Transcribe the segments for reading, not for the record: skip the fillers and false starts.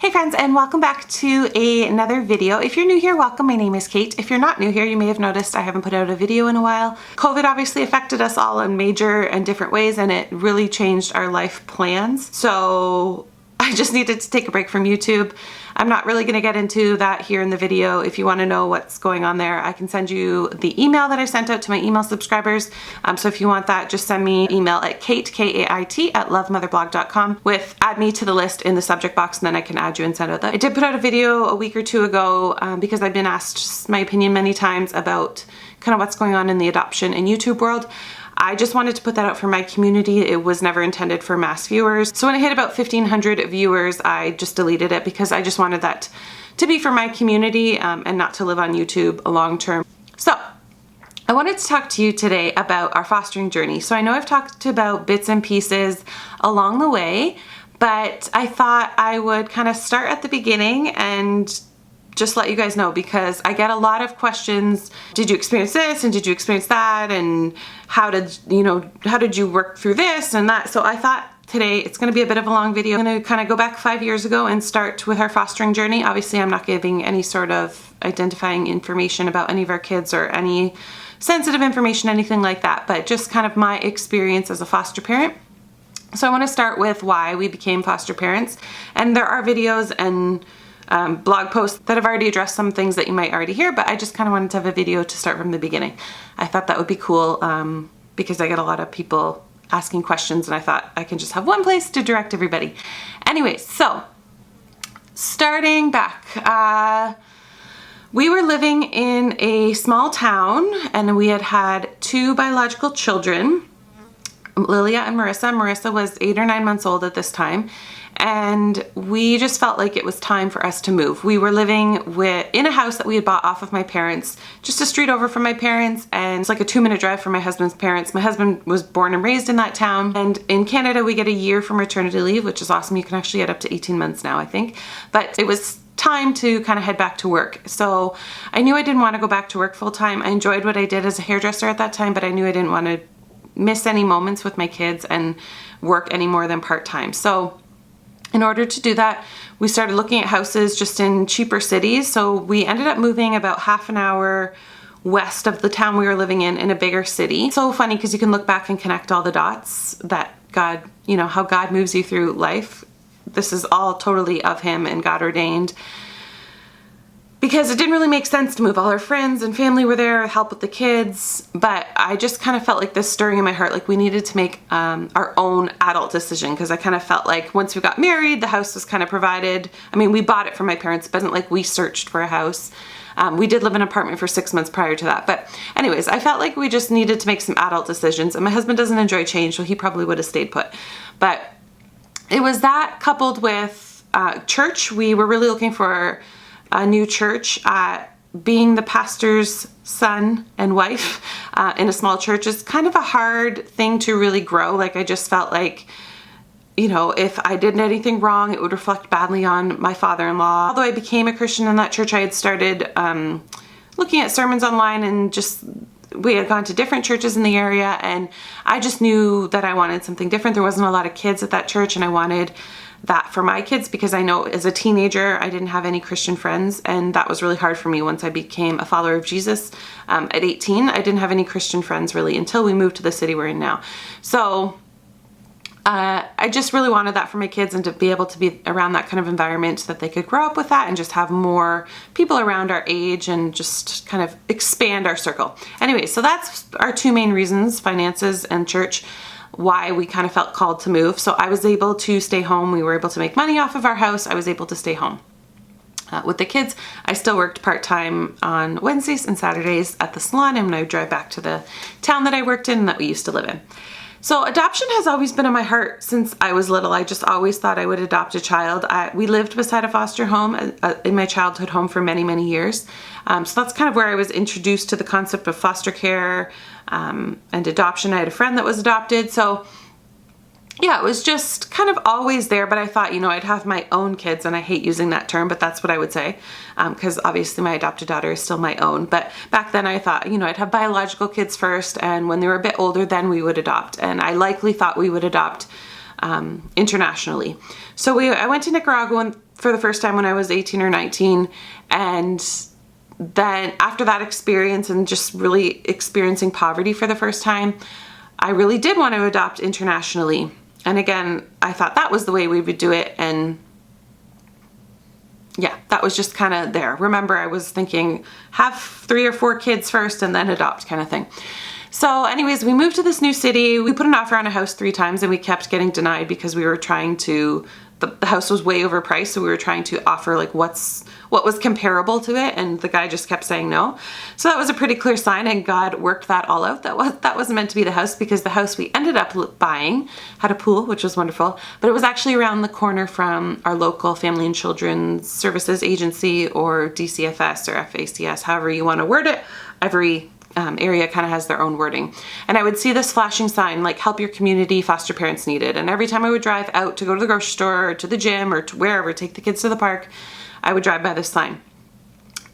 Hey friends, and welcome back to another video. If you're new here, welcome. My name is Kate. If you're not new here, you may have noticed I haven't put out a video in a while. COVID obviously affected us all in major and different ways, and it really changed our life plans. So I just needed to take a break from YouTube. I'm not really going to get into that here in the video. If you want to know what's going on there, I can send you the email that I sent out to my email subscribers. So if you want that, just send me an email at Kate, K-A-I-T, at lovemotherblog.com with add me to the list in the subject box, and then I can add you and send out that. I did put out a video a week or two ago because I've been asked my opinion many times about kind of what's going on in the adoption and YouTube world. I just wanted to put that out for my community. It was never intended for mass viewers. So when I hit about 1,500 viewers, I just deleted it because I just wanted that to be for my community and not to live on YouTube long term. So I wanted to talk to you today about our fostering journey. So I know I've talked about bits and pieces along the way, but I thought I would kind of start at the beginning and just let you guys know, because I get a lot of questions. Did you experience this and did you experience that, and how did you work through this and that? So I thought today it's going to be a bit of a long video. I'm going to kind of go back 5 years ago and start with our fostering journey. Obviously I'm not giving any sort of identifying information about any of our kids or any sensitive information, anything like that, but just kind of my experience as a foster parent. So I want to start with why we became foster parents, and there are videos and blog posts that have already addressed some things that you might already hear, but I just kind of wanted to have a video to start from the beginning. I thought that would be cool because I get a lot of people asking questions, and I thought I can just have one place to direct everybody. Anyways, so starting back, we were living in a small town, and we had two biological children, Lilia and Marissa. Marissa was 8 or 9 months old at this time. And we just felt like it was time for us to move. We were living in a house that we had bought off of my parents, just a street over from my parents, and it's like a 2-minute drive from my husband's parents. My husband was born and raised in that town, and in Canada we get a year for maternity leave, which is awesome. You can actually get up to 18 months now, I think. But it was time to kind of head back to work. So I knew I didn't want to go back to work full time. I enjoyed what I did as a hairdresser at that time, but I knew I didn't want to miss any moments with my kids and work any more than part-time. So in order to do that, we started looking at houses just in cheaper cities. So we ended up moving about half an hour west of the town we were living in a bigger city. So funny because you can look back and connect all the dots that God, how God moves you through life. This is all totally of Him and God ordained, because it didn't really make sense to move. All our friends and family were there, help with the kids, but I just kind of felt like this stirring in my heart, like we needed to make our own adult decision, because I kind of felt like once we got married, the house was kind of provided. I mean, we bought it from my parents, but it wasn't like we searched for a house. We did live in an apartment for 6 months prior to that. But anyways, I felt like we just needed to make some adult decisions, and my husband doesn't enjoy change, so he probably would have stayed put. But it was that coupled with church. We were really looking for a new church. Being the pastor's son and wife in a small church is kind of a hard thing to really grow. Like I just felt like, if I did anything wrong, it would reflect badly on my father-in-law. Although I became a Christian in that church, I had started looking at sermons online, and we had gone to different churches in the area, and I just knew that I wanted something different. There wasn't a lot of kids at that church, and I wanted that for my kids, because I know as a teenager I didn't have any Christian friends, and that was really hard for me once I became a follower of Jesus. At 18, I didn't have any Christian friends really until we moved to the city we're in now. So I just really wanted that for my kids, and to be able to be around that kind of environment so that they could grow up with that and just have more people around our age and just kind of expand our circle. Anyway, so that's our two main reasons, finances and church, why we kind of felt called to move. So I was able to stay home. We were able to make money off of our house. I was able to stay home. With the kids, I still worked part-time on Wednesdays and Saturdays at the salon, and I would drive back to the town that I worked in that we used to live in. So adoption has always been in my heart since I was little. I just always thought I would adopt a child. We lived beside a foster home in my childhood home for many, many years. So that's kind of where I was introduced to the concept of foster care and adoption. I had a friend that was adopted. So yeah, it was just kind of always there, but I thought, I'd have my own kids, and I hate using that term, but that's what I would say, because obviously my adopted daughter is still my own. But back then I thought, I'd have biological kids first, and when they were a bit older, then we would adopt. And I likely thought we would adopt internationally. So I went to Nicaragua for the first time when I was 18 or 19. And then after that experience and just really experiencing poverty for the first time, I really did want to adopt internationally. And again, I thought that was the way we would do it. And yeah, that was just kind of there. Remember, I was thinking have 3 or 4 kids first and then adopt kind of thing. So anyways, we moved to this new city. We put an offer on a house 3 times and we kept getting denied because we were trying to, the house was way overpriced. So we were trying to offer like what was comparable to it. And the guy just kept saying no. So that was a pretty clear sign, and God worked that all out. That wasn't meant to be the house, because the house we ended up buying had a pool, which was wonderful, but it was actually around the corner from our local Family and Children's Services Agency, or DCFS or FACS, however you want to word it. Every area kind of has their own wording. And I would see this flashing sign like, help your community, foster parents needed. And every time I would drive out to go to the grocery store or to the gym or to wherever, take the kids to the park, I would drive by this sign.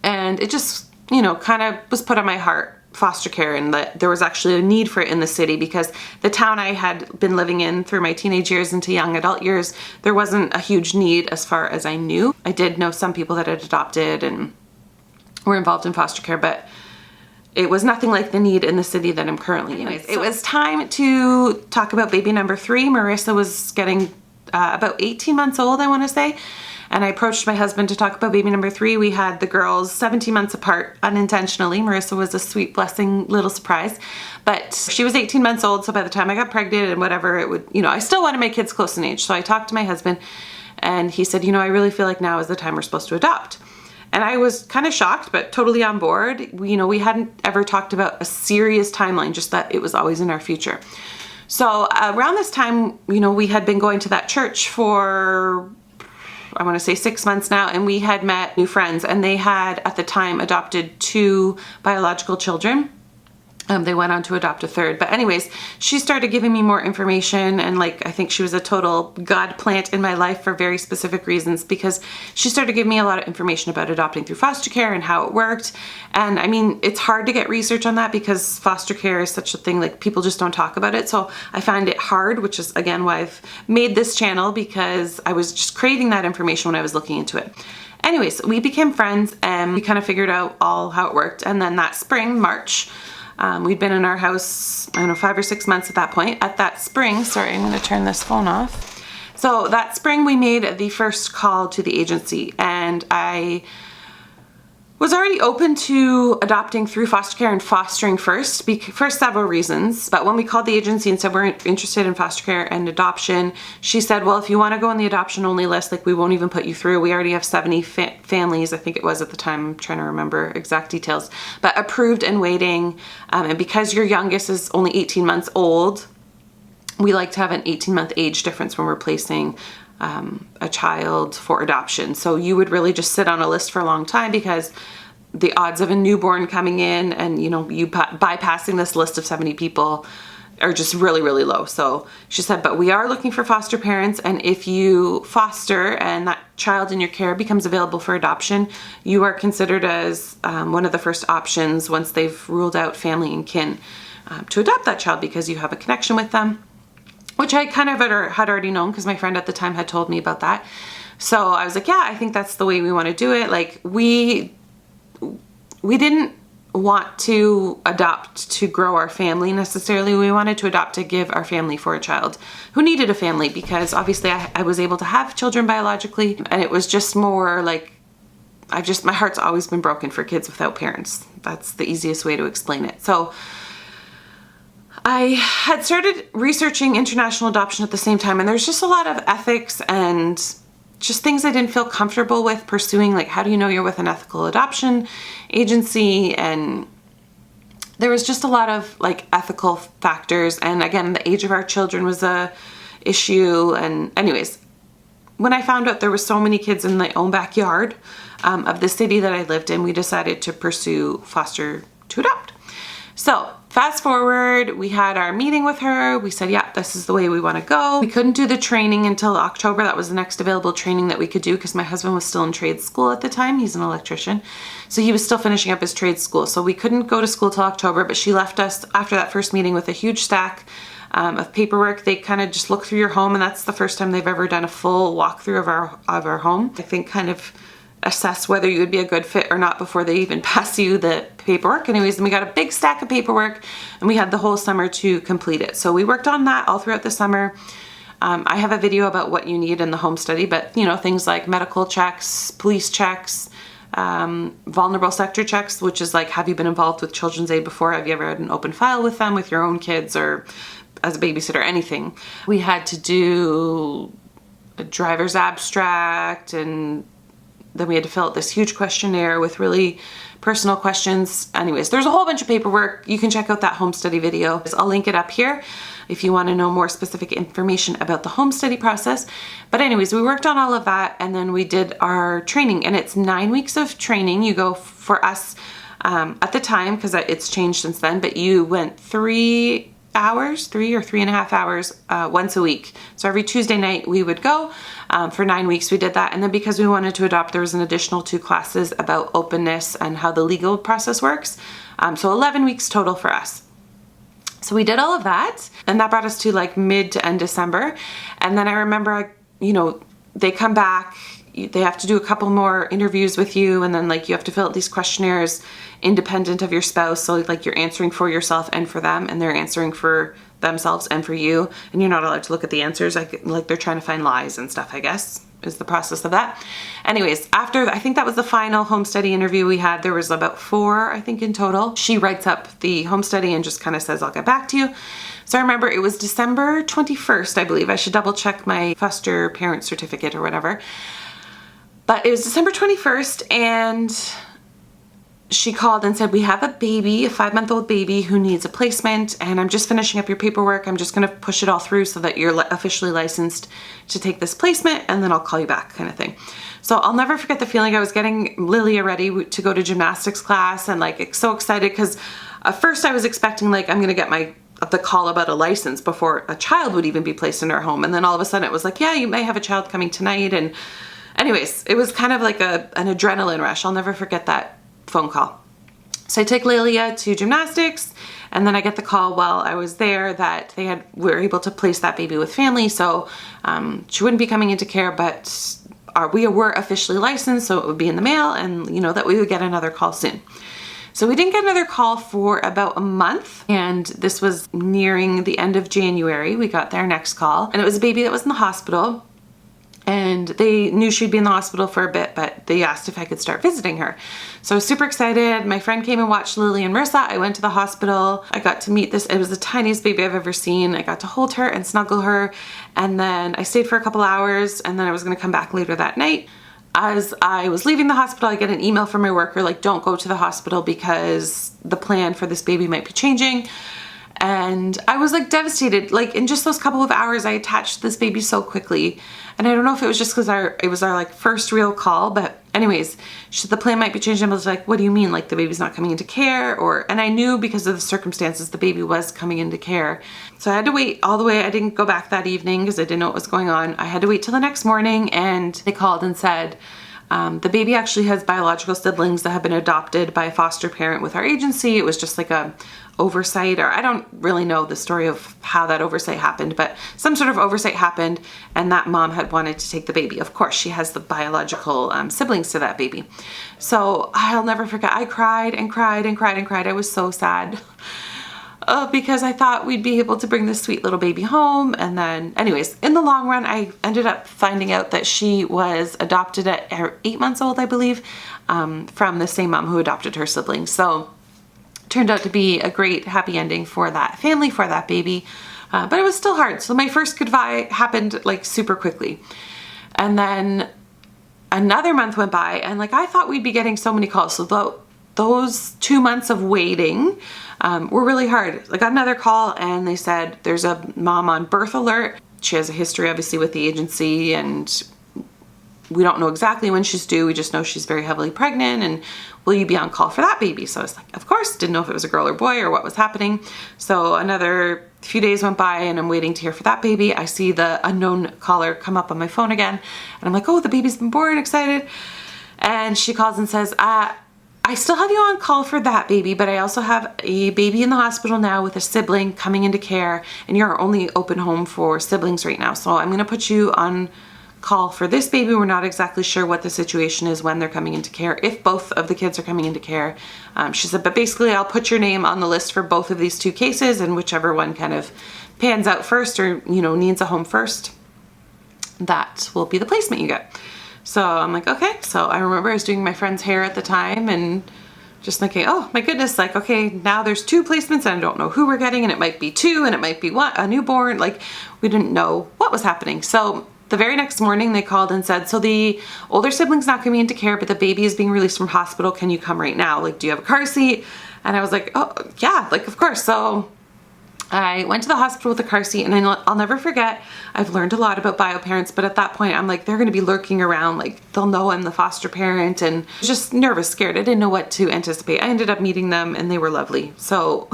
And it just, you know, kind of was put on my heart, foster care, and that there was actually a need for it in the city, because the town I had been living in through my teenage years into young adult years, there wasn't a huge need as far as I knew. I did know some people that had adopted and were involved in foster care, but it was nothing like the need in the city that I'm currently in. It was time to talk about baby number 3. Marissa was getting about 18 months old, I want to say. And I approached my husband to talk about baby number 3. We had the girls 17 months apart unintentionally. Marissa was a sweet, blessing little surprise. But she was 18 months old, so by the time I got pregnant and whatever, it would, you know, I still wanted my kids close in age. So I talked to my husband and he said, you know, I really feel like now is the time we're supposed to adopt. And I was kind of shocked, but totally on board. You know, we hadn't ever talked about a serious timeline, just that it was always in our future. So around this time, you know, we had been going to that church for, I want to say 6 months now, and we had met new friends, and they had at the time adopted 2 biological children. They went on to adopt a 3rd. But anyways, she started giving me more information, and like, I think she was a total God plant in my life for very specific reasons, because she started giving me a lot of information about adopting through foster care and how it worked. And I mean, it's hard to get research on that because foster care is such a thing, like people just don't talk about it. So I find it hard, which is again why I've made this channel, because I was just craving that information when I was looking into it. Anyways, we became friends and we kind of figured out all how it worked. And then that spring, March, we'd been in our house, I don't know, 5 or 6 months at that point. At that spring, sorry, I'm going to turn this phone off. So that spring we made the first call to the agency, and I was already open to adopting through foster care and fostering first for several reasons. But when we called the agency and said we're interested in foster care and adoption, she said, well, if you want to go on the adoption only list, like we won't even put you through. We already have 70 families, I think it was at the time, I'm trying to remember exact details, but approved and waiting. And because your youngest is only 18 months old, we like to have an 18-month age difference when we're placing a child for adoption. So you would really just sit on a list for a long time, because the odds of a newborn coming in and, you know, you bypassing this list of 70 people are just really, really low. So she said, but we are looking for foster parents, and if you foster and that child in your care becomes available for adoption, you are considered as one of the first options once they've ruled out family and kin to adopt that child, because you have a connection with them. Which I kind of had already known, because my friend at the time had told me about that. So I was like, yeah, I think that's the way we want to do it. Like we didn't want to adopt to grow our family necessarily. We wanted to adopt to give our family for a child who needed a family, because obviously I was able to have children biologically, and it was just more like, my heart's always been broken for kids without parents. That's the easiest way to explain it. So I had started researching international adoption at the same time, and there's just a lot of ethics and just things I didn't feel comfortable with pursuing, like how do you know you're with an ethical adoption agency, and there was just a lot of like ethical factors, and again, the age of our children was a issue. And anyways, when I found out there were so many kids in my own backyard of the city that I lived in, we decided to pursue foster to adopt. So fast forward, we had our meeting with her. We said, yeah, this is the way we want to go. We couldn't do the training until October. That was the next available training that we could do, because my husband was still in trade school at the time. He's an electrician. So he was still finishing up his trade school. So we couldn't go to school till October, but she left us after that first meeting with a huge stack of paperwork. They kind of just look through your home, and that's the first time they've ever done a full walkthrough of our home. I think kind of assess whether you would be a good fit or not before they even pass you the paperwork. Anyways, and we got a big stack of paperwork, and we had the whole summer to complete it. So we worked on that all throughout the summer. I have a video about what you need in the home study, but you know, things like medical checks, police checks, vulnerable sector checks, which is like, have you been involved with Children's Aid before? Have you ever had an open file with them, with your own kids, or as a babysitter, anything? We had to do a driver's abstract, and then we had to fill out this huge questionnaire with really personal questions. Anyways, there's a whole bunch of paperwork. You can check out that home study video. I'll link it up here if you want to know more specific information about the home study process. But anyways, we worked on all of that, and then we did our training, and it's 9 weeks of training. You go, for us at the time, because it's changed since then, but you went 3 hours, 3 or 3.5 hours once a week. So every Tuesday night we would go. For 9 weeks we did that, and then because we wanted to adopt, there was an additional 2 classes about openness and how the legal process works. So 11 weeks total for us. So we did all of that, and that brought us to like mid to end December. And then I remember, you know, they come back, they have to do a couple more interviews with you, and then like you have to fill out these questionnaires independent of your spouse. So like you're answering for yourself and for them, and they're answering for themselves and for you, and you're not allowed to look at the answers. Like they're trying to find lies and stuff, I guess, is the process of that. Anyways, after, I think that was the final home study interview we had. There was about 4, I think, in total. She writes up the home study and just kind of says, I'll get back to you. So I remember it was December 21st, I believe. I should double check my foster parent certificate or whatever. But it was December 21st, and she called and said, we have a baby, a 5-month-old baby who needs a placement, and I'm just finishing up your paperwork. I'm just going to push it all through so that you're officially licensed to take this placement, and then I'll call you back, kind of thing. So I'll never forget the feeling. I was getting Lilia ready to go to gymnastics class, and like so excited, because at first I was expecting like I'm going to get the call about a license before a child would even be placed in our home. And then all of a sudden it was like, yeah, you may have a child coming tonight. And anyways, it was kind of like an adrenaline rush. I'll never forget that phone call. So I take Lilia to gymnastics, and then I get the call while I was there that were able to place that baby with family. So she wouldn't be coming into care, but we were officially licensed, so it would be in the mail, and you know that we would get another call soon. So we didn't get another call for about a month, and this was nearing the end of January. We got their next call, and it was a baby that was in the hospital. And they knew she'd be in the hospital for a bit, but they asked if I could start visiting her. So I was super excited. My friend came and watched Lily and Marissa. I went to the hospital. I got to meet this. It was the tiniest baby I've ever seen. I got to hold her and snuggle her. And then I stayed for a couple hours, and then I was going to come back later that night. As I was leaving the hospital, I get an email from my worker, like, don't go to the hospital because the plan for this baby might be changing. And I was like devastated. Like in just those couple of hours, I attached this baby so quickly. And I don't know if it was just because it was our like first real call, but anyways, the plan might be changing. I was like, what do you mean? Like the baby's not coming into care? And I knew because of the circumstances, the baby was coming into care. So I had to wait all the way. I didn't go back that evening because I didn't know what was going on. I had to wait till the next morning, and they called and said, the baby actually has biological siblings that have been adopted by a foster parent with our agency. It was just like a oversight, or I don't really know the story of how that oversight happened, but some sort of oversight happened, and that mom had wanted to take the baby. Of course, she has the biological siblings to that baby. So I'll never forget. I cried and cried and cried and cried. I was so sad. Because I thought we'd be able to bring this sweet little baby home. And then anyways, in the long run, I ended up finding out that she was adopted at 8 months old, I believe, from the same mom who adopted her siblings. So it turned out to be a great happy ending for that family, for that baby. But it was still hard. So my first goodbye happened like super quickly. And then another month went by, and like I thought we'd be getting so many calls. So those 2 months of waiting were really hard. I got another call, and they said there's a mom on birth alert. She has a history obviously with the agency, and we don't know exactly when she's due. We just know she's very heavily pregnant, and will you be on call for that baby? So I was like, of course. Didn't know if it was a girl or boy or what was happening. So another few days went by, and I'm waiting to hear for that baby. I see the unknown caller come up on my phone again, and I'm like, oh, the baby's been born, excited. And she calls and says, I still have you on call for that baby, but I also have a baby in the hospital now with a sibling coming into care, and you're our only open home for siblings right now. So I'm going to put you on call for this baby. We're not exactly sure what the situation is when they're coming into care, if both of the kids are coming into care. She said, but basically I'll put your name on the list for both of these two cases, and whichever one kind of pans out first, or, you know, needs a home first, that will be the placement you get. So I'm like, okay. So I remember I was doing my friend's hair at the time and just thinking, oh my goodness, like, okay, now there's 2 placements and I don't know who we're getting, and it might be 2 and it might be a newborn. Like, we didn't know what was happening. So the very next morning they called and said, so the older sibling's not coming into care, but the baby is being released from hospital. Can you come right now? Like, do you have a car seat? And I was like, oh yeah, like, of course. So I went to the hospital with a car seat, and I'll never forget, I've learned a lot about bio parents, but at that point I'm like, they're going to be lurking around, like they'll know I'm the foster parent, and just nervous, scared. I didn't know what to anticipate. I ended up meeting them and they were lovely. So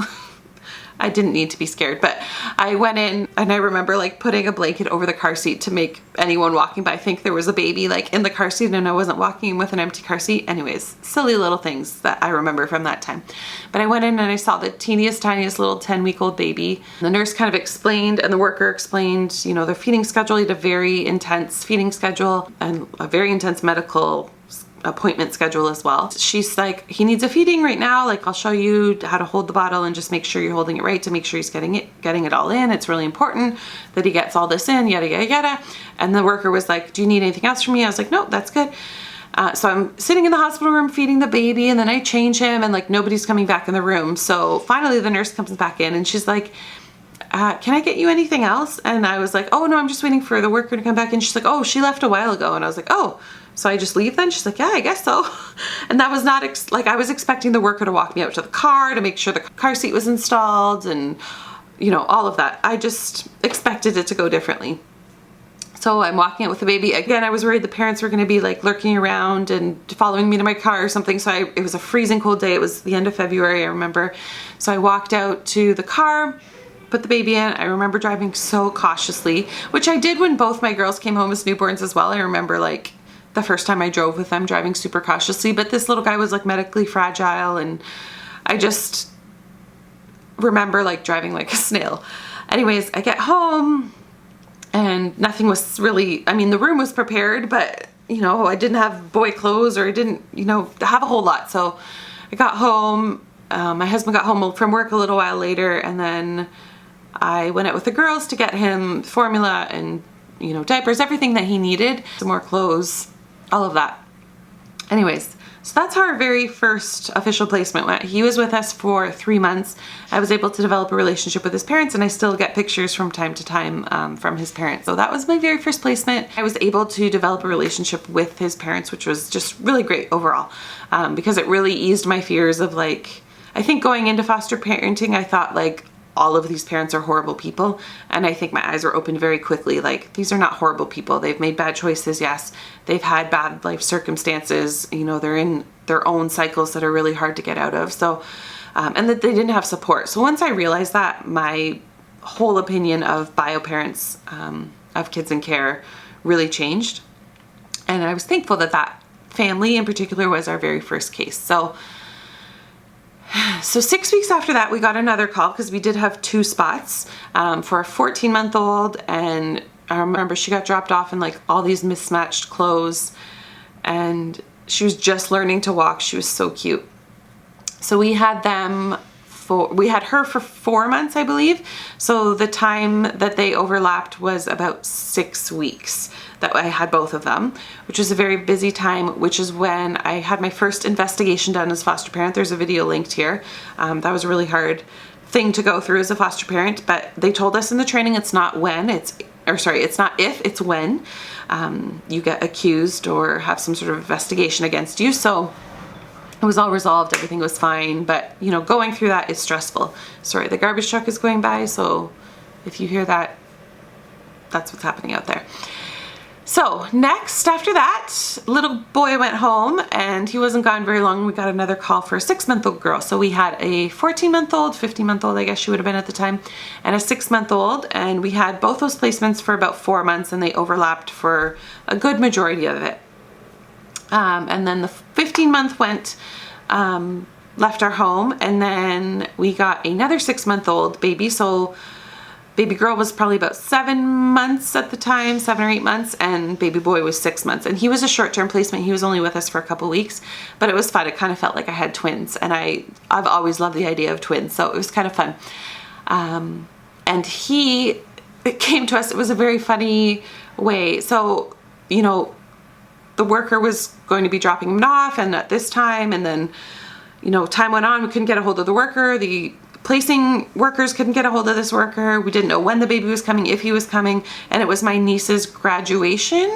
I didn't need to be scared, but I went in and I remember like putting a blanket over the car seat to make anyone walking by think there was a baby like in the car seat, and I wasn't walking with an empty car seat. Anyways, silly little things that I remember from that time. But I went in and I saw the teeniest, tiniest little 10-week-old baby. The nurse kind of explained, and the worker explained, you know, their feeding schedule. He had a very intense feeding schedule and a very intense medical appointment schedule as well. She's like, he needs a feeding right now. Like, I'll show you how to hold the bottle and just make sure you're holding it right to make sure he's getting it all in. It's really important that he gets all this in, yada, yada, yada. And the worker was like, do you need anything else from me? I was like, no, that's good. So I'm sitting in the hospital room feeding the baby, and then I change him, and like nobody's coming back in the room. So finally the nurse comes back in and she's like, can I get you anything else? And I was like, oh no, I'm just waiting for the worker to come back in. She's like, oh, she left a while ago. And I was like, oh, so I just leave then? She's like, yeah, I guess so. And that was not, like, I was expecting the worker to walk me out to the car to make sure the car seat was installed and, you know, all of that. I just expected it to go differently. So I'm walking out with the baby. Again, I was worried the parents were going to be like lurking around and following me to my car or something. So it was a freezing cold day. It was the end of February, I remember. So I walked out to the car, put the baby in. I remember driving so cautiously, which I did when both my girls came home as newborns as well. I remember like the first time I drove with them, driving super cautiously, but this little guy was like medically fragile, and I just remember like driving like a snail. Anyways, I get home and nothing was really, I mean, the room was prepared, but you know, I didn't have boy clothes, or I didn't, you know, have a whole lot. So I got home, my husband got home from work a little while later, and then I went out with the girls to get him formula and, you know, diapers, everything that he needed, some more clothes, all of that. Anyways, so that's how our very first official placement went. He was with us for 3 months. I was able to develop a relationship with his parents, and I still get pictures from time to time from his parents. So that was my very first placement. I was able to develop a relationship with his parents, which was just really great overall, because it really eased my fears of like, I think going into foster parenting, I thought like, all of these parents are horrible people. And I think my eyes were opened very quickly. Like, these are not horrible people. They've made bad choices. Yes. They've had bad life circumstances. You know, they're in their own cycles that are really hard to get out of. So, and that they didn't have support. So once I realized that, my whole opinion of bio parents, of kids in care really changed. And I was thankful that that family in particular was our very first case. So 6 weeks after that, we got another call because we did have 2 spots for a 14-month-old, and I remember she got dropped off in like all these mismatched clothes, and she was just learning to walk. She was so cute. So we had her for 4 months, I believe. So the time that they overlapped was about 6 weeks that I had both of them, which was a very busy time, which is when I had my first investigation done as foster parent. There's a video linked here. That was a really hard thing to go through as a foster parent, but they told us in the training it's not if, it's when you get accused or have some sort of investigation against you. So it was all resolved, everything was fine, but you know, going through that is stressful. Sorry, the garbage truck is going by, so if you hear that, that's what's happening out there. So next, after that, little boy went home, and he wasn't gone very long. We got another call for a 6-month-old girl. So we had a 14-month-old, 15-month-old, I guess she would have been at the time, and a 6-month-old, and we had both those placements for about 4 months, and they overlapped for a good majority of it. And then the 15-month went left our home, and then we got another 6-month-old baby. So baby girl was probably about 7 months at the time, 7 or 8 months, and baby boy was 6 months. And he was a short-term placement. He was only with us for a couple weeks, but it was fun. It kind of felt like I had twins, and I've always loved the idea of twins, so it was kind of fun. And it came to us, it was a very funny way. So, you know, the worker was going to be dropping him off, and at this time, and then, you know, time went on, we couldn't get a hold of the worker. The placing workers couldn't get a hold of this worker. We didn't know when the baby was coming, if he was coming, and it was my niece's graduation.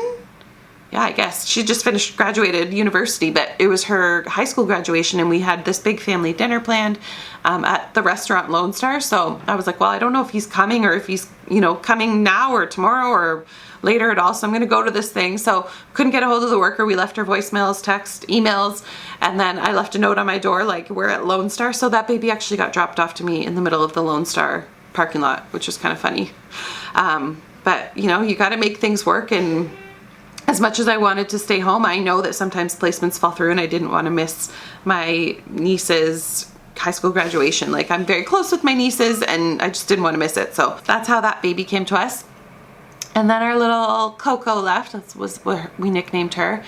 Yeah, I guess she just graduated university, but it was her high school graduation, and we had this big family dinner planned at the restaurant Lone Star. So I was like, well, I don't know if he's coming, or if he's, you know, coming now or tomorrow or later at all. So I'm going to go to this thing. So couldn't get a hold of the worker. We left her voicemails, text, emails, and then I left a note on my door like, we're at Lone Star. So that baby actually got dropped off to me in the middle of the Lone Star parking lot, which was kind of funny. But you know, you got to make things work. And as much as I wanted to stay home, I know that sometimes placements fall through, and I didn't want to miss my niece's high school graduation. Like, I'm very close with my nieces, and I just didn't want to miss it. So that's how that baby came to us. And then our little Coco left. That was what we nicknamed her.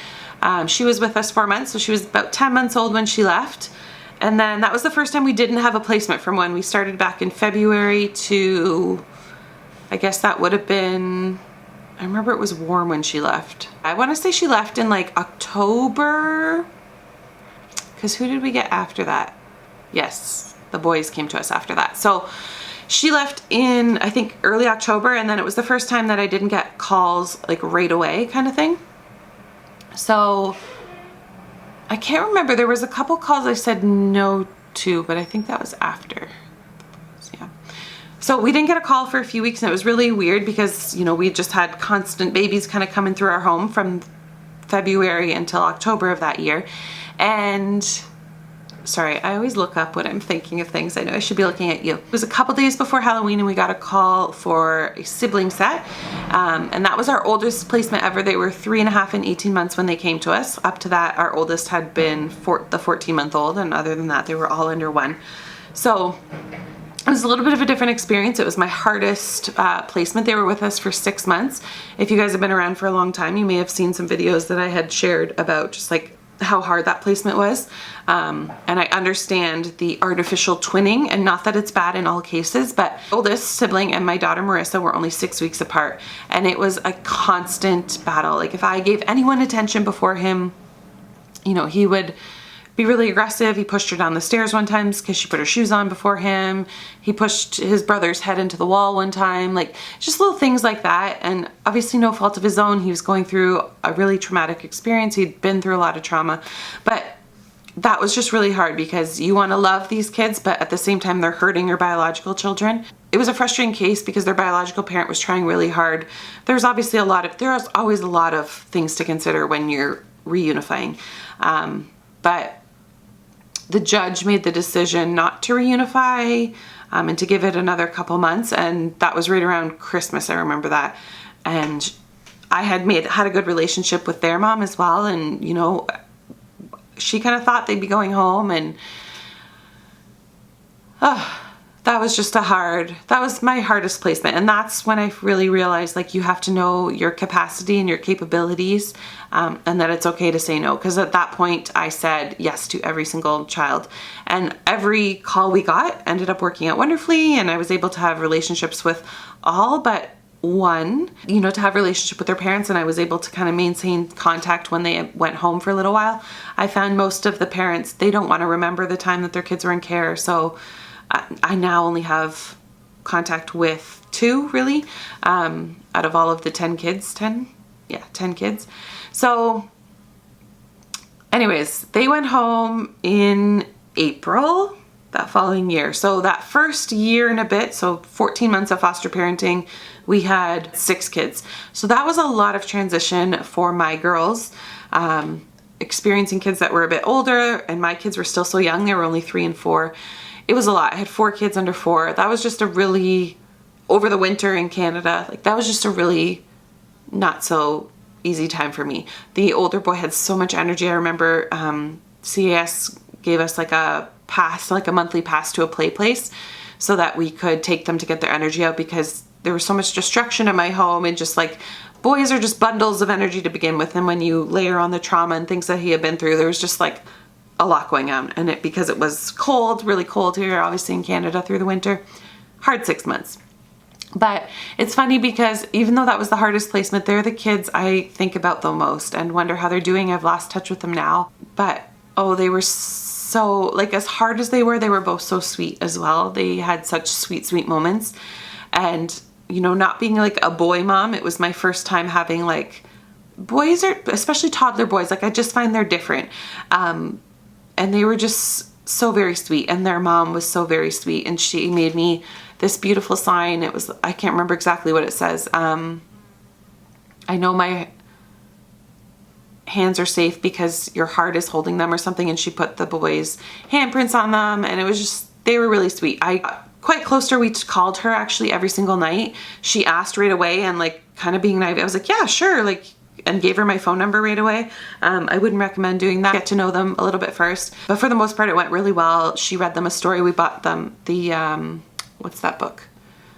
She was with us 4 months, so she was about 10 months old when she left. And then that was the first time we didn't have a placement from when we started back in February to, I guess that would have been, I remember it was warm when she left. I want to say she left in like October, because who did we get after that? Yes, the boys came to us after that. So she left in, I think, early October, and then it was the first time that I didn't get calls like right away kind of thing. So I can't remember. There was a couple calls I said no to, but I think that was after. Yeah. So we didn't get a call for a few weeks, and it was really weird because, you know, we just had constant babies kind of coming through our home from February until October of that year. And sorry, I always look up when I'm thinking of things. I know I should be looking at you. It was a couple days before Halloween, and we got a call for a sibling set. And that was our oldest placement ever. They were 3.5 and 18 months when they came to us. Up to that, our oldest had been the 14-month-old, and other than that, they were all under 1. So it was a little bit of a different experience. It was my hardest placement. They were with us for 6 months. If you guys have been around for a long time, you may have seen some videos that I had shared about just like how hard that placement was. And I understand the artificial twinning, and not that it's bad in all cases, but oldest sibling and my daughter Marissa were only 6 weeks apart, and it was a constant battle. Like, if I gave anyone attention before him, you know, he would be really aggressive. He pushed her down the stairs one time because she put her shoes on before him. He pushed his brother's head into the wall one time, like just little things like that. And obviously no fault of his own. He was going through a really traumatic experience. He'd been through a lot of trauma, but that was just really hard because you want to love these kids, but at the same time they're hurting your biological children. It was a frustrating case because their biological parent was trying really hard. There's always a lot of things to consider when you're reunifying. But the judge made the decision not to reunify and to give it another couple months, and that was right around Christmas. I remember that. And I had a good relationship with their mom as well, and you know, she kind of thought they'd be going home, and that was my hardest placement. And that's when I really realized, like, you have to know your capacity and your capabilities, and that it's okay to say no. Because at that point I said yes to every single child, and every call we got ended up working out wonderfully, and I was able to have relationships with all but one, you know, to have a relationship with their parents, and I was able to kind of maintain contact when they went home for a little while. I found most of the parents, they don't want to remember the time that their kids were in care, so I now only have contact with 2, really, out of all of the 10 kids. 10 kids. So anyways, they went home in April that following year. So that first year and a bit, so 14 months of foster parenting, we had 6 kids. So that was a lot of transition for my girls, experiencing kids that were a bit older, and my kids were still so young. They were only 3 and 4. It was a lot. I had 4 kids under 4. That was just a really, over the winter in Canada, like that was just a really not so easy time for me. The older boy had so much energy. I remember CAS gave us like a pass, like a monthly pass to a play place so that we could take them to get their energy out, because there was so much destruction in my home, and just like, boys are just bundles of energy to begin with. And when you layer on the trauma and things that he had been through, there was just like a lot going on. And because it was cold, really cold here, obviously in Canada through the winter, hard 6 months. But it's funny because even though that was the hardest placement, they're the kids I think about the most and wonder how they're doing. I've lost touch with them now. But, oh, they were so, like, as hard as they were both so sweet as well. They had such sweet, sweet moments. And, you know, not being like a boy mom, it was my first time having like, boys are, especially toddler boys, like I just find they're different. And they were just so very sweet, and their mom was so very sweet, and she made me this beautiful sign. It was, I can't remember exactly what it says. I know my hands are safe because your heart is holding them or something, and she put the boys' handprints on them, and it was just, they were really sweet. I got quite close to her. We called her actually every single night. She asked right away, and like kind of being naive, I was like, yeah, sure, like, and gave her my phone number right away. I wouldn't recommend doing that. Get to know them a little bit first. But for the most part, it went really well. She read them a story. We bought them the, what's that book?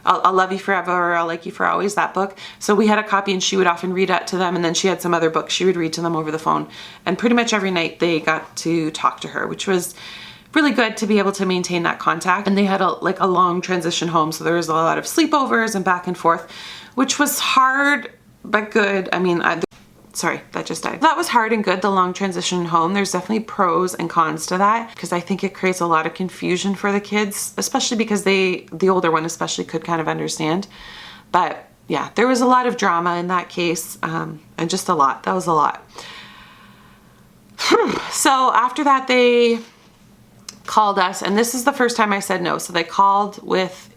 I'll Love You Forever, or I'll Like You For Always, that book. So we had a copy, and she would often read that to them. And then she had some other books she would read to them over the phone. And pretty much every night they got to talk to her, which was really good to be able to maintain that contact. And they had a long transition home. So there was a lot of sleepovers and back and forth, which was hard, but good. I mean, sorry, that just died. That was hard and good, the long transition home. There's definitely pros and cons to that, because I think it creates a lot of confusion for the kids, especially because the older one especially could kind of understand. But yeah, there was a lot of drama in that case, and just a lot. That was a lot. So after that, they called us, and this is the first time I said no. So they called with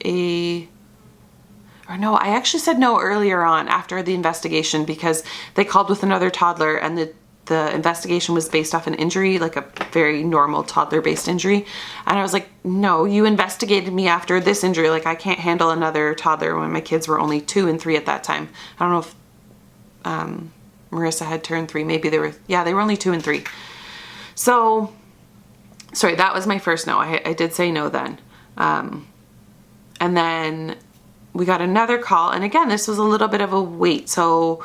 or no, I actually said no earlier on after the investigation, because they called with another toddler, and the investigation was based off an injury, like a very normal toddler-based injury. And I was like, no, you investigated me after this injury. Like, I can't handle another toddler when my kids were only 2 and 3 at that time. I don't know if Marissa had turned 3. Maybe they were only 2 and 3. So, sorry, that was my first no. I did say no then. And then we got another call, and again, this was a little bit of a wait. So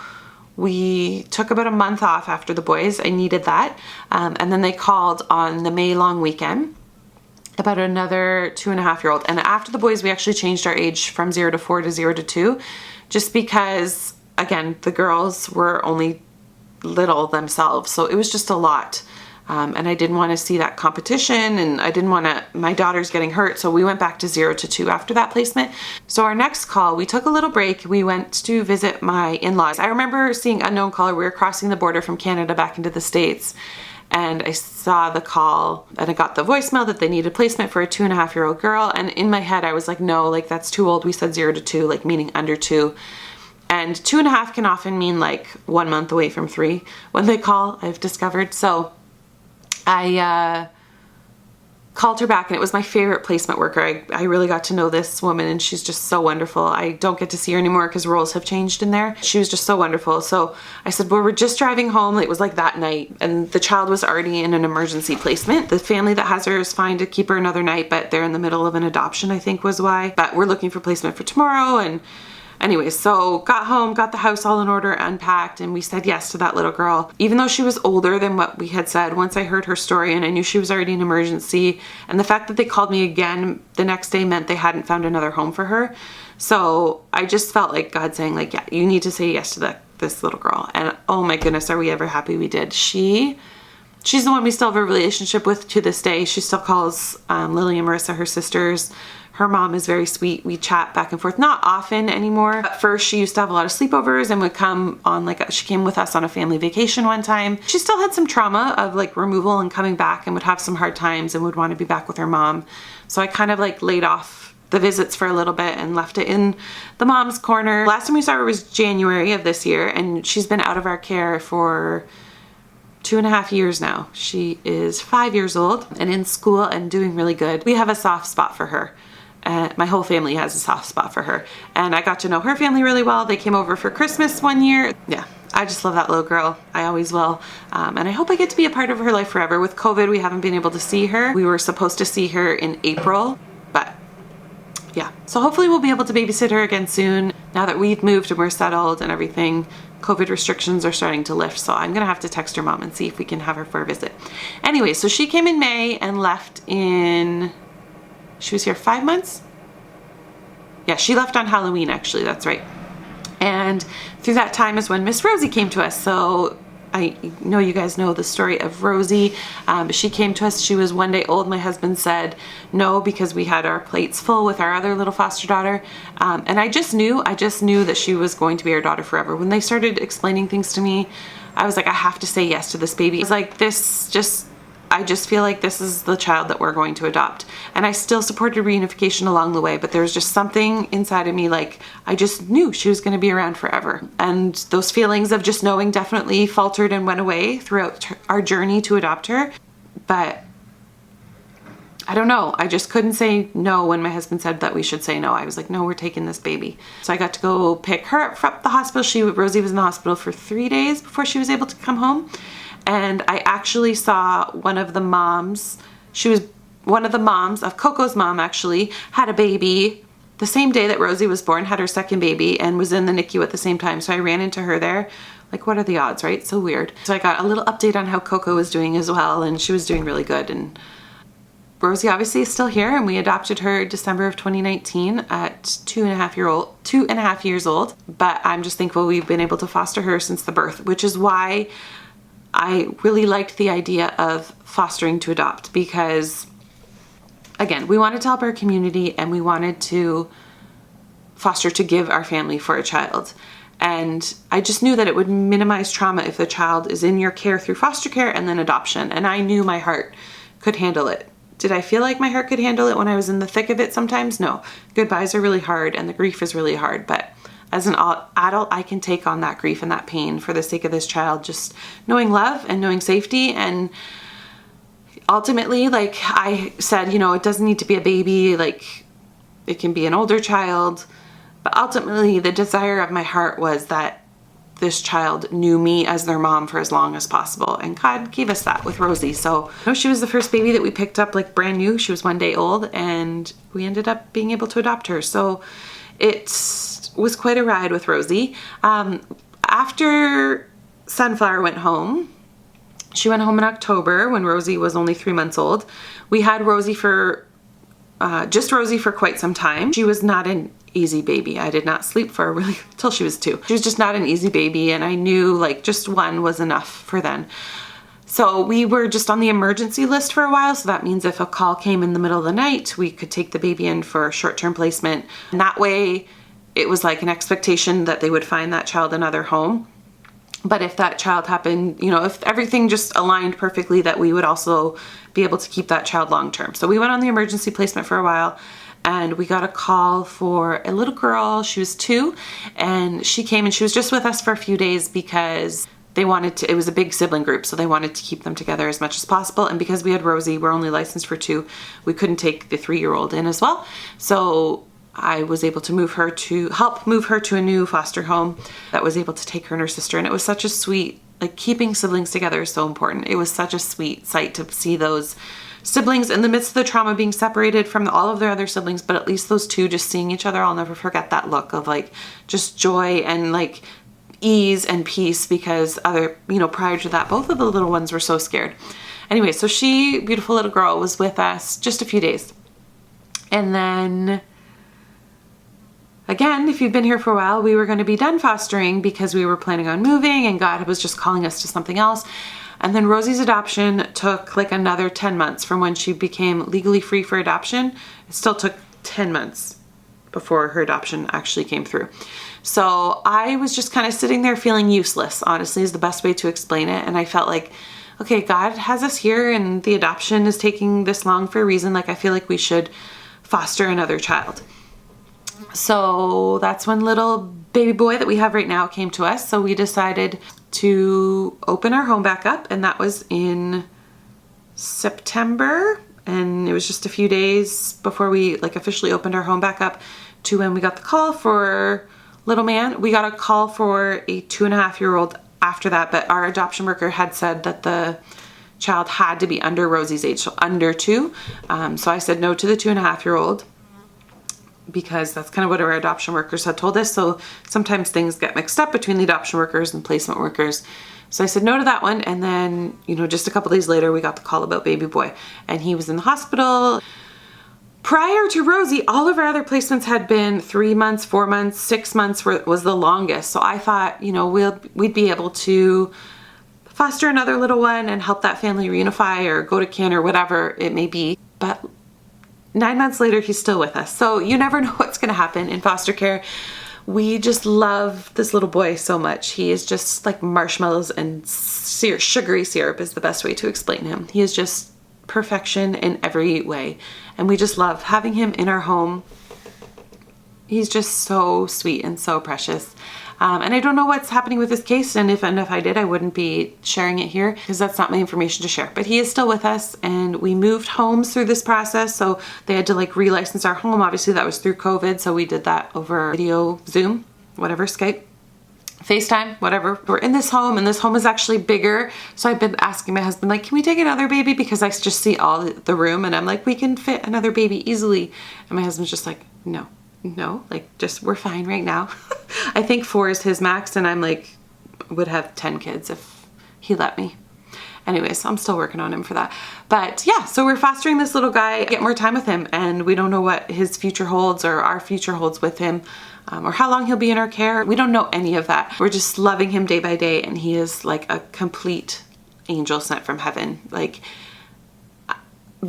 we took about a month off after the boys. I needed that. And then they called on the May long weekend about another 2.5-year-old. And after the boys, we actually changed our age from 0 to 4 to 0 to 2, just because, again, the girls were only little themselves. So it was just a lot. And I didn't want to see that competition, and I didn't want to, my daughter's getting hurt. So we went back to 0 to 2 after that placement. So our next call, we took a little break. We went to visit my in-laws. I remember seeing unknown caller. We were crossing the border from Canada back into the States, and I saw the call, and I got the voicemail that they needed placement for a 2.5-year-old girl. And in my head, I was like, no, like that's too old. We said 0 to 2, like meaning under 2. And 2.5 can often mean like 1 month away from 3 when they call, I've discovered. So I called her back, and it was my favorite placement worker. I really got to know this woman, and she's just so wonderful. I don't get to see her anymore because roles have changed in there. She was just so wonderful. So I said, well, we're just driving home. It was like that night, and the child was already in an emergency placement. The family that has her is fine to keep her another night, but they're in the middle of an adoption, I think was why. But we're looking for placement for tomorrow. And anyways, so got home, got the house all in order, unpacked, and we said yes to that little girl. Even though she was older than what we had said, once I heard her story and I knew she was already in emergency, and the fact that they called me again the next day meant they hadn't found another home for her. So I just felt like God saying, like, yeah, you need to say yes to this little girl. And oh my goodness, are we ever happy we did. She's the one we still have a relationship with to this day. She still calls Lily and Marissa her sisters. Her mom is very sweet. We chat back and forth, not often anymore. At first, she used to have a lot of sleepovers and would come on she came with us on a family vacation one time. She still had some trauma of like removal and coming back, and would have some hard times and would want to be back with her mom. So I kind of like laid off the visits for a little bit and left it in the mom's corner. Last time we saw her was January of this year, and she's been out of our care for 2.5 years now. She is 5 years old and in school and doing really good. We have a soft spot for her. My whole family has a soft spot for her, and I got to know her family really well. They came over for Christmas one year. Yeah, I just love that little girl. I always will. And I hope I get to be a part of her life forever. With COVID, we haven't been able to see her. We were supposed to see her in April, but yeah. So hopefully we'll be able to babysit her again soon. Now that we've moved and we're settled and everything, COVID restrictions are starting to lift. So I'm gonna have to text her mom and see if we can have her for a visit. Anyway, so she came in May and left in, she was here 5 months? Yeah, she left on Halloween actually, that's right. And through that time is when Miss Rosie came to us. So I know you guys know the story of Rosie. She came to us, she was 1 day old. My husband said no because we had our plates full with our other little foster daughter. And I just knew that she was going to be our daughter forever. When they started explaining things to me, I was like, I have to say yes to this baby. It's like I just feel like this is the child that we're going to adopt. And I still supported reunification along the way, but there's just something inside of me, like I just knew she was going to be around forever. And those feelings of just knowing definitely faltered and went away throughout our journey to adopt her. But I don't know, I just couldn't say no when my husband said that we should say no. I was like, no, we're taking this baby. So I got to go pick her up from the hospital. Rosie was in the hospital for 3 days before she was able to come home. And I actually saw one of the moms, one of the moms of Coco's mom actually had a baby the same day that Rosie was born, had her second baby, and was in the NICU at the same time. So I ran into her there. Like, what are the odds, right? So weird. So I got a little update on how Coco was doing as well, and she was doing really good. And Rosie obviously is still here, and we adopted her December of 2019 at 2.5 years old. But I'm just thankful we've been able to foster her since the birth, which is why I really liked the idea of fostering to adopt, because again, we wanted to help our community and we wanted to foster to give our family for a child. And I just knew that it would minimize trauma if the child is in your care through foster care and then adoption. And I knew my heart could handle it. Did I feel like my heart could handle it when I was in the thick of it sometimes? No. Goodbyes are really hard and the grief is really hard, but as an adult, I can take on that grief and that pain for the sake of this child, just knowing love and knowing safety. And ultimately, like I said, you know, it doesn't need to be a baby, like it can be an older child. But ultimately, the desire of my heart was that this child knew me as their mom for as long as possible. And God gave us that with Rosie. So, you know, she was the first baby that we picked up like brand new. She was 1 day old and we ended up being able to adopt her. So it was quite a ride with Rosie. After Sunflower went home, she went home in October when Rosie was only 3 months old. We had Rosie for, just Rosie for quite some time. She was not an easy baby. I did not sleep for her really till she was 2. She was just not an easy baby, and I knew like just 1 was enough for then. So we were just on the emergency list for a while. So that means if a call came in the middle of the night, we could take the baby in for short-term placement. And that way it was like an expectation that they would find that child another home. But if that child happened, you know, if everything just aligned perfectly, that we would also be able to keep that child long-term. So we went on the emergency placement for a while and we got a call for a little girl. She was 2 and she came and she was just with us for a few days because they wanted to, it was a big sibling group, so they wanted to keep them together as much as possible. And because we had Rosie, we're only licensed for 2, we couldn't take the 3-year-old in as well. So I was able to help move her to a new foster home that was able to take her and her sister. And it was such a sweet, like keeping siblings together is so important. It was such a sweet sight to see those siblings in the midst of the trauma being separated from all of their other siblings, but at least those 2 just seeing each other. I'll never forget that look of like just joy and like ease and peace, because prior to that, both of the little ones were so scared. Anyway, so she, beautiful little girl, was with us just a few days. And then again, if you've been here for a while, we were going to be done fostering because we were planning on moving and God was just calling us to something else. And then Rosie's adoption took like another 10 months from when she became legally free for adoption. It still took 10 months before her adoption actually came through. So I was just kind of sitting there feeling useless, honestly, is the best way to explain it. And I felt like, okay, God has us here and the adoption is taking this long for a reason. Like, I feel like we should foster another child. So that's when little baby boy that we have right now came to us. So we decided to open our home back up, and that was in September. And it was just a few days before we like officially opened our home back up to when we got the call for little man. We got a call for a 2.5-year-old after that, but our adoption worker had said that the child had to be under Rosie's age, so under 2. So I said no to the 2.5-year-old because that's kind of what our adoption workers had told us. So sometimes things get mixed up between the adoption workers and placement workers. So I said no to that one. And then, you know, just a couple days later, we got the call about baby boy, and he was in the hospital. Prior to Rosie, all of our other placements had been 3 months, 4 months, 6 months was the longest. So I thought, you know, we'd be able to foster another little one and help that family reunify or go to kin or whatever it may be. But 9 months later, he's still with us. So you never know what's going to happen in foster care. We just love this little boy so much. He is just like marshmallows and sugary syrup is the best way to explain him. He is just perfection in every way. And we just love having him in our home. He's just so sweet and so precious. And I don't know what's happening with this case, and if I did, I wouldn't be sharing it here because that's not my information to share. But he is still with us, and we moved homes through this process, so they had to like relicense our home. Obviously that was through COVID, so we did that over video, Zoom, whatever, Skype, FaceTime, whatever. We're in this home, and this home is actually bigger. So I've been asking my husband, like, can we take another baby? Because I just see all the room, and I'm like, we can fit another baby easily. And my husband's just like, no, like just, we're fine right now. I think 4 is his max, and I'm like, would have 10 kids if he let me. Anyways, I'm still working on him for that. But yeah, so we're fostering this little guy, get more time with him, and we don't know what his future holds or our future holds with him. Or how long he'll be in our care. We don't know any of that. We're just loving him day by day, and he is like a complete angel sent from heaven. Like,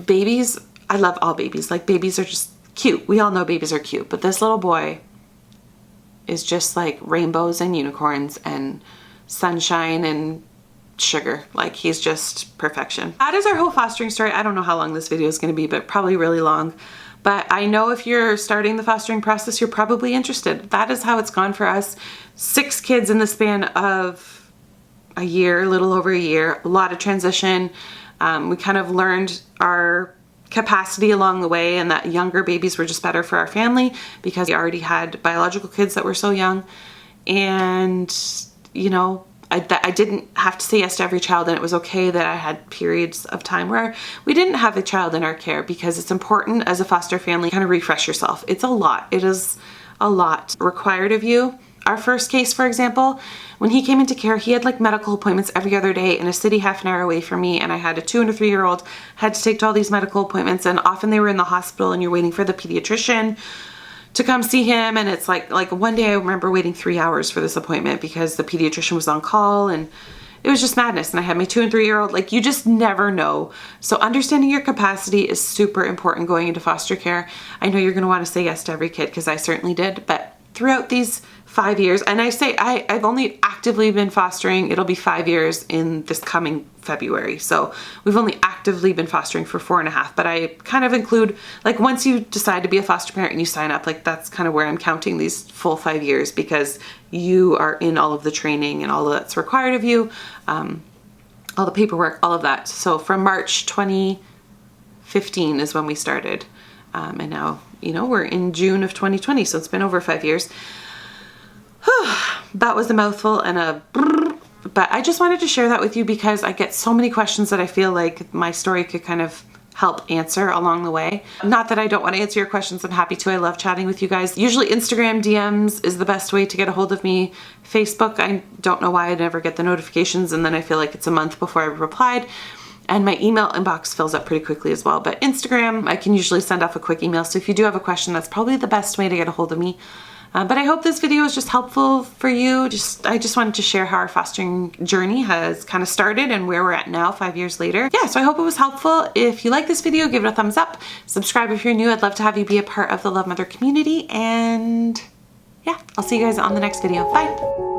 babies, I love all babies. Like, babies are just cute. We all know babies are cute, but this little boy is just like rainbows and unicorns and sunshine and sugar. Like, he's just perfection. That is our whole fostering story. I don't know how long this video is going to be, but probably really long. But I know if you're starting the fostering process, you're probably interested. That is how it's gone for us. 6 kids in the span of a year, a little over a year, a lot of transition. We kind of learned our capacity along the way, and that younger babies were just better for our family because we already had biological kids that were so young. And, you know, I didn't have to say yes to every child, and it was okay that I had periods of time where we didn't have a child in our care, because it's important as a foster family to kind of refresh yourself. It's a lot. It is a lot required of you. Our first case, for example, when he came into care, he had like medical appointments every other day in a city half an hour away from me, and I had a 2 and a 3-year-old, had to take to all these medical appointments, and often they were in the hospital and you're waiting for the pediatrician to come see him. And it's like one day I remember waiting 3 hours for this appointment because the pediatrician was on call, and it was just madness. And I had my 2 and 3-year-old. Like, you just never know. So understanding your capacity is super important going into foster care. I know you're going to want to say yes to every kid, because I certainly did, but throughout these 5 years, and I say I've only actively been fostering, it'll be 5 years in this coming February. So we've only actively been fostering for 4.5, but I kind of include, like, once you decide to be a foster parent and you sign up, like, that's kind of where I'm counting these full 5 years, because you are in all of the training and all of that's required of you, all the paperwork, all of that. So from March 2015 is when we started. And now, you know, we're in June of 2020, so it's been over 5 years. That was a mouthful and a brrr, but I just wanted to share that with you because I get so many questions that I feel like my story could kind of help answer along the way. Not that I don't want to answer your questions, I'm happy to. I love chatting with you guys. Usually Instagram DMs is the best way to get a hold of me. Facebook, I don't know why I never get the notifications, and then I feel like it's a month before I've replied. And my email inbox fills up pretty quickly as well. But Instagram, I can usually send off a quick email. So if you do have a question, that's probably the best way to get a hold of me. But I hope this video is just helpful for you. I just wanted to share how our fostering journey has kind of started and where we're at now 5 years later. Yeah, so I hope it was helpful. If you like this video, give it a thumbs up. Subscribe if you're new. I'd love to have you be a part of the Love Mother community. And yeah, I'll see you guys on the next video. Bye.